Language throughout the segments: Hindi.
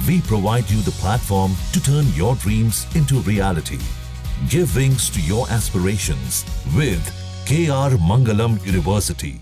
We provide you the platform to turn your dreams into reality. Give wings to your aspirations with KR Mangalam University.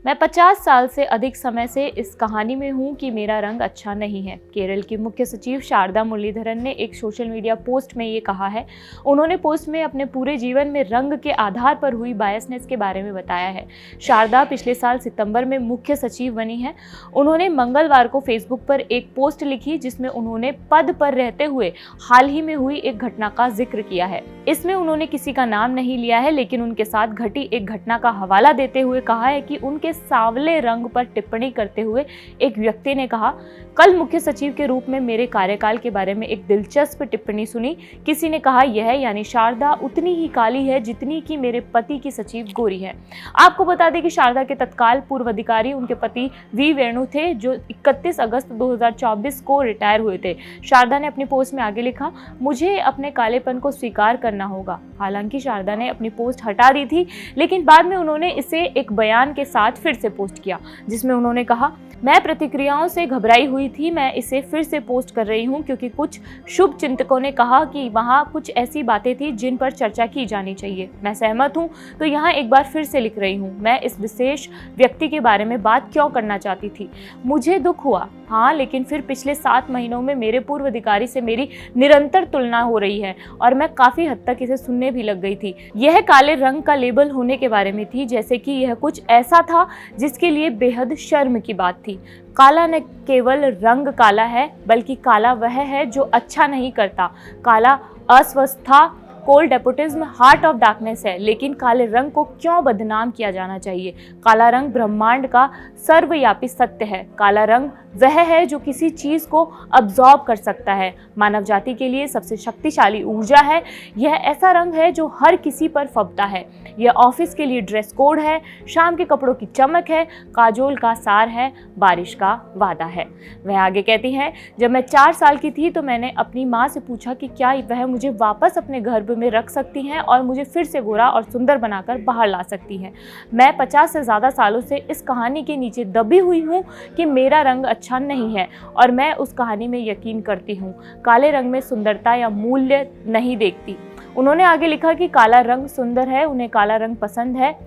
मैं 50 साल से अधिक समय से इस कहानी में हूँ कि मेरा रंग अच्छा नहीं है। केरल की मुख्य सचिव शारदा मुरलीधरन ने एक सोशल मीडिया पोस्ट में ये कहा है। उन्होंने पोस्ट में अपने पूरे जीवन में रंग के आधार पर हुई बायसनेस के बारे में बताया है। शारदा पिछले साल सितंबर में मुख्य सचिव बनी है। उन्होंने मंगलवार को फेसबुक पर एक पोस्ट लिखी जिसमें उन्होंने पद पर रहते हुए हाल ही में हुई एक घटना का जिक्र किया है। इसमें उन्होंने किसी का नाम नहीं लिया है, लेकिन उनके साथ घटी एक घटना का हवाला देते हुए कहा है कि उनके सांवले रंग पर टिप्पणी करते हुए एक व्यक्ति ने कहा, कल मुख्य सचिव के रूप में मेरे कार्यकाल के बारे में एक दिलचस्प टिप्पणी सुनी। किसी ने कहा यह यानी शारदा उतनी ही काली है जितनी कि मेरे पति की सचिव गोरी है। आपको बता दें कि शारदा के तत्काल पूर्व अधिकारी उनके पति वी वेणु थे, जो 31 अगस्त 2024 को रिटायर हुए थे। शारदा ने अपनी पोस्ट में आगे लिखा, मुझे अपने कालेपन को स्वीकार करना होगा। हालांकि शारदा ने अपनी पोस्ट हटा दी थी, लेकिन बाद में उन्होंने इसे एक बयान के साथ फिर से पोस्ट किया, जिसमें उन्होंने कहा, मैं प्रतिक्रियाओं से घबराई हुई थी। मैं इसे फिर से पोस्ट कर रही हूं क्योंकि कुछ शुभ चिंतकों ने कहा कि वहां कुछ ऐसी बातें थी जिन पर चर्चा की जानी चाहिए। मैं सहमत हूं, तो यहां एक बार फिर से लिख रही हूं। मैं इस विशेष व्यक्ति के बारे में बात क्यों करना चाहती थी? मुझे दुख हुआ, हाँ, लेकिन फिर पिछले 7 महीनों में मेरे पूर्व अधिकारी से मेरी निरंतर तुलना हो रही है और मैं काफ़ी हद तक इसे सुनने भी लग गई थी। यह काले रंग का लेबल होने के बारे में थी, जैसे कि यह कुछ ऐसा था जिसके लिए बेहद शर्म की बात थी। काला न केवल रंग काला है, बल्कि काला वह है जो अच्छा नहीं करता। काला अस्वस्थता, कोल्ड डेपोटिज्म, हार्ट ऑफ डार्कनेस है। लेकिन काले रंग को क्यों बदनाम किया जाना चाहिए? काला रंग ब्रह्मांड का सर्वव्यापी सत्य है। काला रंग वह है जो किसी चीज़ को अब्जॉर्ब कर सकता है। मानव जाति के लिए सबसे शक्तिशाली ऊर्जा है। यह ऐसा रंग है जो हर किसी पर फबता है। यह ऑफिस के लिए ड्रेस कोड है, शाम के कपड़ों की चमक है, काजोल का सार है, बारिश का वादा है। वह आगे कहती हैं, जब मैं 4 साल की थी तो मैंने अपनी माँ से पूछा कि क्या वह मुझे वापस अपने गर्भ में रख सकती हैं और मुझे फिर से गोरा और सुंदर बनाकर बाहर ला सकती हैं। मैं 50 से ज़्यादा सालों से इस कहानी के नीचे दबी हुई हूँ कि मेरा रंग अच्छा नहीं है और मैं उस कहानी में यकीन करती हूँ। काले रंग में सुंदरता या मूल्य नहीं देखती। उन्होंने आगे लिखा कि काला रंग सुंदर है, उन्हें काला रंग पसंद है।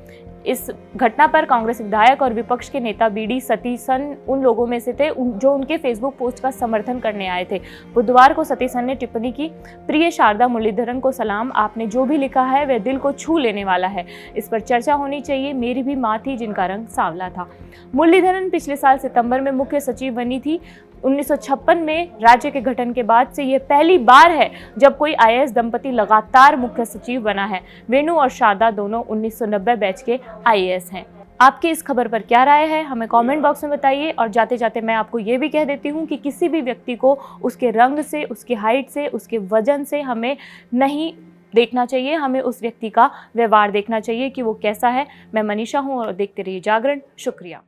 इस घटना पर कांग्रेस विधायक और विपक्ष के नेता बीडी सतीसन उन लोगों में से थे जो उनके फेसबुक पोस्ट का समर्थन करने आए थे। बुधवार को सतीसन ने टिप्पणी की, प्रिय शारदा मुरलीधरन को सलाम, आपने जो भी लिखा है वह दिल को छू लेने वाला है। इस पर चर्चा होनी चाहिए। मेरी भी माँ थी जिनका रंग सांवला था। मुरलीधरन पिछले साल सितंबर में मुख्य सचिव बनी थी। 1956 में राज्य के गठन के बाद से यह पहली बार है जब कोई आईएएस दंपति लगातार मुख्य सचिव बना है। वेणु और शारदा दोनों 1990 बैच के आईएएस हैं। आपकी इस खबर पर क्या राय है, हमें कमेंट बॉक्स में बताइए। और जाते जाते मैं आपको ये भी कह देती हूँ कि किसी भी व्यक्ति को उसके रंग से, उसकी हाइट से, उसके वजन से हमें नहीं देखना चाहिए। हमें उस व्यक्ति का व्यवहार देखना चाहिए कि वो कैसा है। मैं मनीषा हूँ और देखते रहिए जागरण। शुक्रिया।